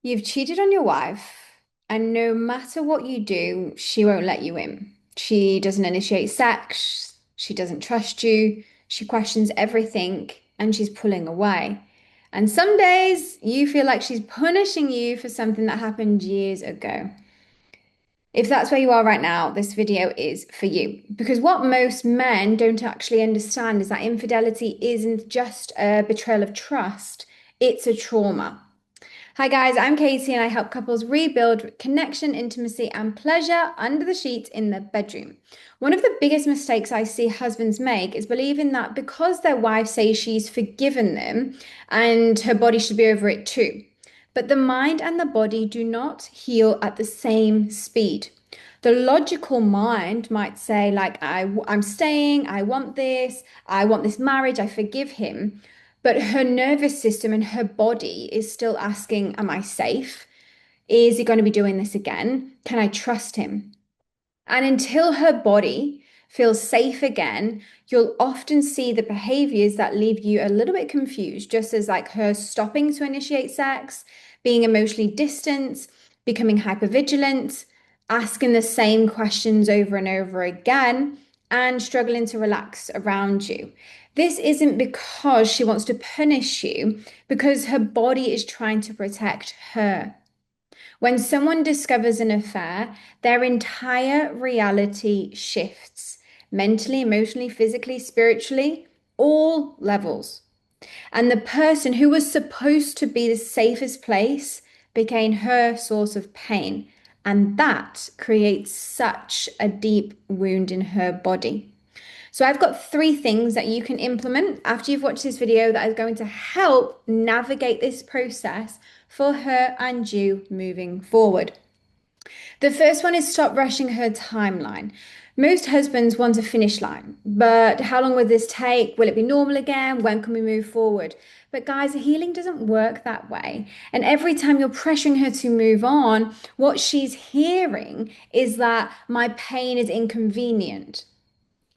You've cheated on your wife, and no matter what you do, she won't let you in. She doesn't initiate sex, she doesn't trust you, she questions everything, and she's pulling away. And some days you feel like she's punishing you for something that happened years ago. If that's where you are right now, this video is for you. Because what most men don't actually understand is that infidelity isn't just a betrayal of trust, it's a trauma. Hi guys, I'm Katie and I help couples rebuild connection, intimacy, and pleasure under the sheets in the bedroom. One of the biggest mistakes I see husbands make is believing that because their wife says she's forgiven them and her body should be over it too. But the mind and the body do not heal at the same speed. The logical mind might say, like, I'm staying, I want this marriage, I forgive him. But her nervous system and her body is still asking, am I safe? Is he going to be doing this again? Can I trust him? And until her body feels safe again, you'll often see the behaviors that leave you a little bit confused, just as like her stopping to initiate sex, being emotionally distant, becoming hypervigilant, asking the same questions over and over again, and struggling to relax around you. This isn't because she wants to punish you, because her body is trying to protect her. When someone discovers an affair, their entire reality shifts mentally, emotionally, physically, spiritually, all levels. And the person who was supposed to be the safest place became her source of pain. And that creates such a deep wound in her body. So I've got three things that you can implement after you've watched this video that is going to help navigate this process for her and you moving forward. The first one is stop rushing her timeline. Most husbands want a finish line, but how long will this take? Will it be normal again? When can we move forward? But guys, healing doesn't work that way. And every time you're pressuring her to move on, what she's hearing is that my pain is inconvenient.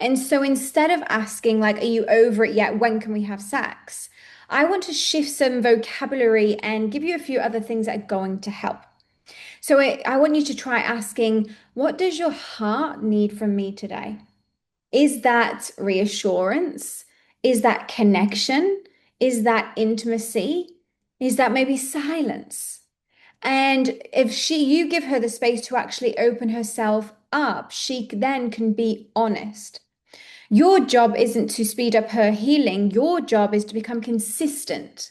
And so instead of asking, like, are you over it yet? When can we have sex? I want to shift some vocabulary and give you a few other things that are going to help. So I want you to try asking, what does your heart need from me today? Is that reassurance? Is that connection? Is that intimacy? Is that maybe silence? And if you give her the space to actually open herself up, she then can be honest. Your job isn't to speed up her healing. Your job is to become consistent,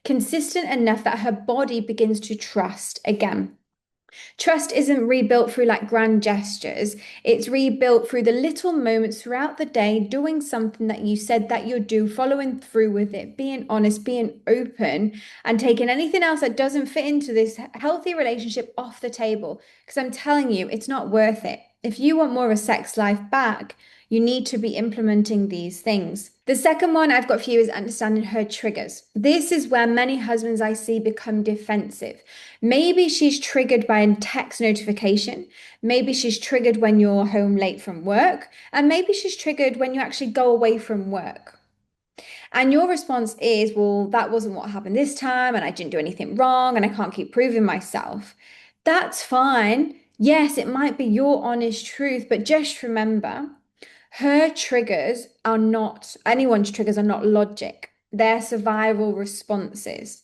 consistent enough that her body begins to trust again. Trust isn't rebuilt through like grand gestures. It's rebuilt through the little moments throughout the day, doing something that you said that you'd do, following through with it, being honest, being open, and taking anything else that doesn't fit into this healthy relationship off the table. Because I'm telling you, it's not worth it. If you want more of a sex life back, you need to be implementing these things. The second one I've got for you is understanding her triggers. This is where many husbands I see become defensive. Maybe she's triggered by a text notification. Maybe she's triggered when you're home late from work. And maybe she's triggered when you actually go away from work. And your response is, well, that wasn't what happened this time, and I didn't do anything wrong, and I can't keep proving myself. That's fine. Yes, it might be your honest truth, but just remember, her triggers are not, anyone's triggers are not logic. They're survival responses.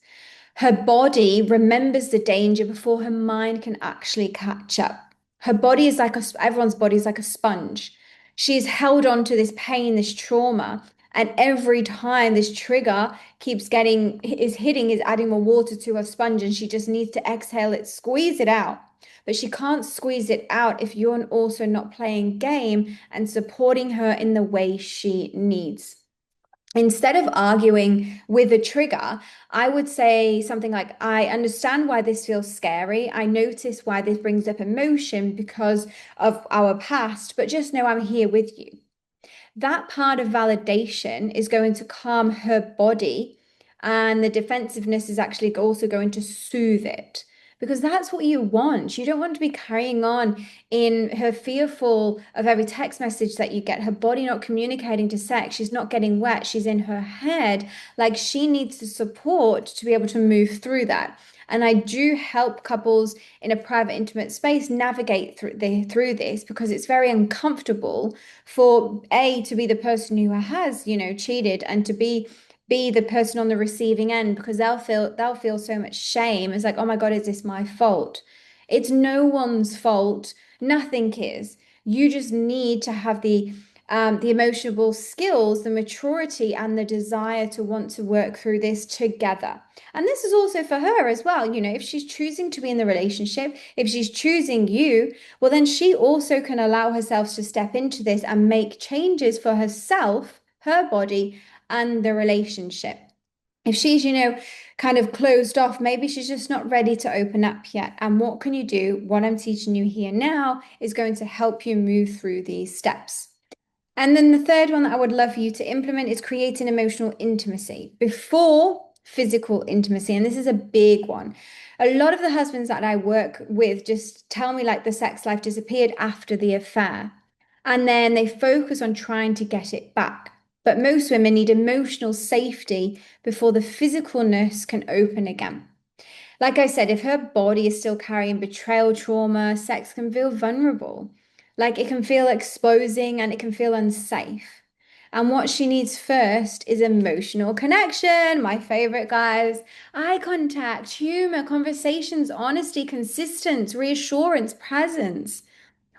Her body remembers the danger before her mind can actually catch up. Her body is like everyone's body is like a sponge. She's held on to this pain, this trauma, and every time this trigger keeps getting is hitting, is adding more water to her sponge, and she just needs to exhale it, squeeze it out. But she can't squeeze it out if you're also not playing game and supporting her in the way she needs. Instead of arguing with a trigger, I would say something like, I understand why this feels scary. I notice why this brings up emotion because of our past, but just know I'm here with you. That part of validation is going to calm her body, and the defensiveness is actually also going to soothe it. Because that's what you want. You don't want to be carrying on in her fearful of every text message that you get, her body not communicating to sex. She's not getting wet. She's in her head. Like she needs the support to be able to move through that. And I do help couples in a private, intimate space navigate through this because it's very uncomfortable for A, to be the person who has, cheated, and to be the person on the receiving end, because they'll feel so much shame. It's like, oh my God, is this my fault? It's no one's fault. Nothing is. You just need to have the emotional skills, the maturity, and the desire to want to work through this together. And this is also for her as well. If she's choosing to be in the relationship, if she's choosing you, well, then she also can allow herself to step into this and make changes for herself, her body, and the relationship. If she's, kind of closed off, maybe she's just not ready to open up yet. And what can you do? What I'm teaching you here now is going to help you move through these steps. And then the third one that I would love for you to implement is creating emotional intimacy before physical intimacy. And this is a big one. A lot of the husbands that I work with just tell me like the sex life disappeared after the affair. And then they focus on trying to get it back. But most women need emotional safety before the physicalness can open again. Like I said, if her body is still carrying betrayal trauma, sex can feel vulnerable. Like it can feel exposing and it can feel unsafe. And what she needs first is emotional connection, my favorite, guys. Eye contact, humor, conversations, honesty, consistent, reassurance, presence.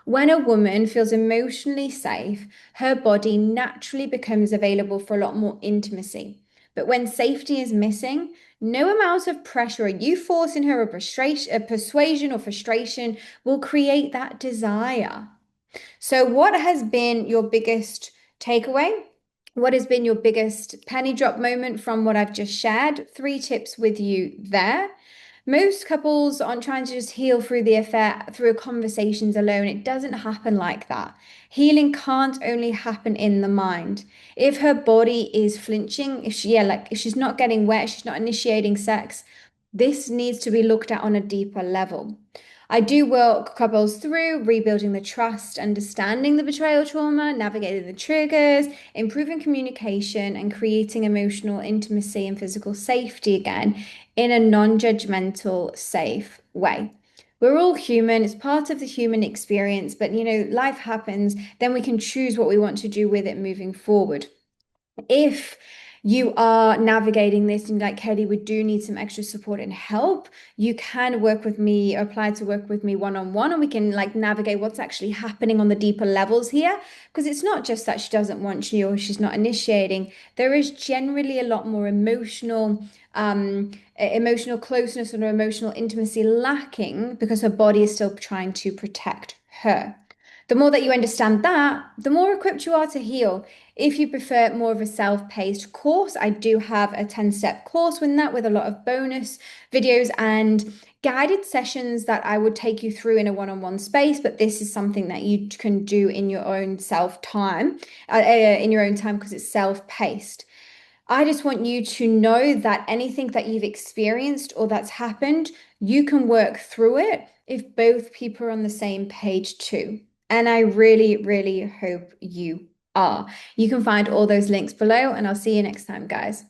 When a woman feels emotionally safe, her body naturally becomes available for a lot more intimacy. But when safety is missing, no amount of pressure or you forcing her a persuasion or frustration will create that desire. So, what has been your biggest takeaway? What has been your biggest penny drop moment from what I've just shared? Three tips with you there. Most couples aren't trying to just heal through the affair through conversations alone. It doesn't happen like that. Healing can't only happen in the mind. If her body is flinching, if she's not getting wet, she's not initiating sex, this needs to be looked at on a deeper level. I do work couples through rebuilding the trust, understanding the betrayal trauma, navigating the triggers, improving communication, and creating emotional intimacy and physical safety again in a non-judgmental, safe way. We're all human, it's part of the human experience, but life happens, then we can choose what we want to do with it moving forward. If you are navigating this and like Kelly, we do need some extra support and help, you can work with me, apply to work with me one-on-one, and we can like navigate what's actually happening on the deeper levels here. Because it's not just that she doesn't want you or she's not initiating. There is generally a lot more emotional closeness or emotional intimacy lacking because her body is still trying to protect her. The more that you understand that, the more equipped you are to heal. If you prefer more of a self-paced course, I do have a 10-step course with that, with a lot of bonus videos and guided sessions that I would take you through in a one-on-one space. But this is something that you can do in your own in your own time because it's self-paced. I just want you to know that anything that you've experienced or that's happened, you can work through it if both people are on the same page too. And I really, really hope you are. You can find all those links below, and I'll see you next time, guys.